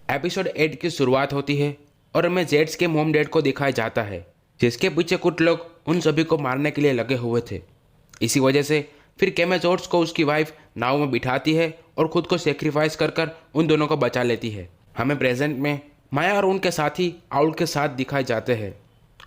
Episode 8 की शुरुआत होती है और हमें जेड्स के मॉम डैड को दिखाया जाता है, जिसके पीछे कुछ लोग उन सभी को मारने के लिए लगे हुए थे। इसी वजह से फिर कैमेजोर्स को उसकी वाइफ नाव में बिठाती है और खुद को सेक्रीफाइस कर कर उन दोनों को बचा लेती है। हमें प्रेजेंट में माया और उनके साथी आउल के साथ दिखाए जाते हैं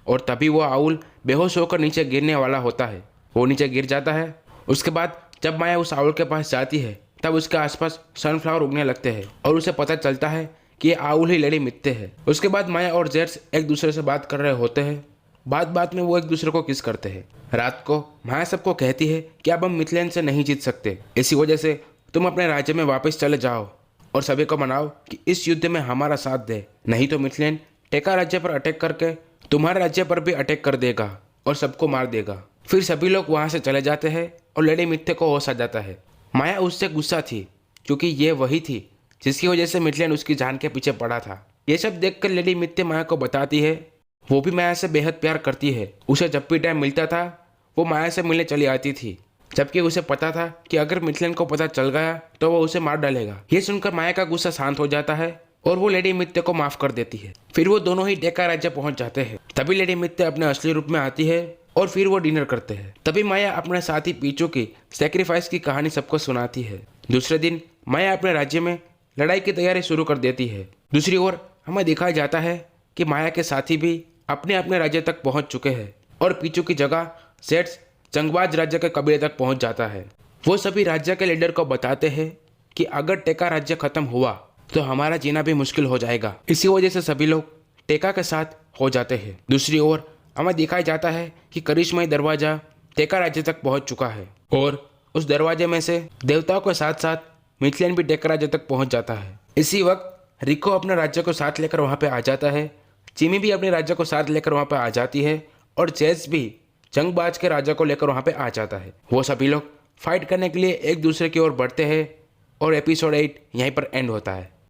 और तभी वो आउल बेहोश होकर नीचे गिरने वाला होता है। वो नीचे गिर जाता है। उसके बाद जब माया उस आउल के पास जाती है तब उसके आसपास सनफ्लावर उगने लगते हैं और उसे पता चलता है कि ये आउल ही लेडी मिथ्ये है। उसके बाद माया और जेड्स एक दूसरे से बात कर रहे होते हैं। बात में वो एक दूसरे को किस करते हैं। रात को माया सबको कहती है कि अब हम मिथलेन से नहीं जीत सकते, इसी वजह से तुम अपने राज्य में वापस चले जाओ और सभी को मनाओ कि इस युद्ध में हमारा साथ दे, नहीं तो मिथलेन टेका राज्य पर अटैक करके तुम्हारे राज्य पर भी अटैक कर देगा और सबको मार देगा। फिर सभी लोग वहाँ से चले जाते हैं और लेडी मिथ्ये को होश आ जाता है। माया उससे गुस्सा थी क्योंकि ये वही थी जिसकी वजह से मिथलेन उसकी जान के पीछे पड़ा था। ये सब देखकर लेडी मिथ्ये माया को बताती है वो भी माया से बेहद प्यार करती है। उसे जब भी टाइम मिलता था वो माया से मिलने चली आती थी, जबकि उसे पता था कि अगर मिथलेन को पता चल गया तो वो उसे मार डालेगा। ये सुनकर माया का गुस्सा शांत हो जाता है और वो लेडी मिथ्ये को माफ कर देती है। फिर वो दोनों ही टेका राज्य पहुंच जाते हैं। तभी लेडी मिथ्ये अपने असली रूप में आती है और फिर वो डिनर करते हैं। तभी माया अपने साथी पीचू की सेक्रीफाइस की कहानी सबको सुनाती है। दूसरे दिन माया अपने राज्य में लड़ाई की तैयारी शुरू कर देती है। दूसरी ओर हमें दिखाया जाता है कि माया के साथी भी अपने अपने राज्य तक पहुंच चुके हैं और पीचू की जगह जेड्स जंगबाज राज्य के कबीले तक पहुंच जाता है। वो सभी राज्य के लीडर को बताते हैं कि अगर टेका राज्य खत्म हुआ तो हमारा जीना भी मुश्किल हो जाएगा। इसी वजह से सभी लोग टेका के साथ हो जाते हैं। दूसरी ओर हमें दिखाया जाता है कि करिश्माई दरवाजा टेका राज्य तक पहुंच चुका है और उस दरवाजे में से देवताओं के साथ साथ मिथलेन भी टेका राज्य तक पहुंच जाता है। इसी वक्त रिको अपने राज्य को साथ लेकर वहां पे आ जाता है। जिमी भी अपने राज्य को साथ लेकर वहां पे आ जाती है और जेस भी जंगबाज के राजा को लेकर वहां पे आ जाता है। वो सभी लोग फाइट करने के लिए एक दूसरे की ओर बढ़ते हैं और एपिसोड 8 यहीं पर एंड होता है।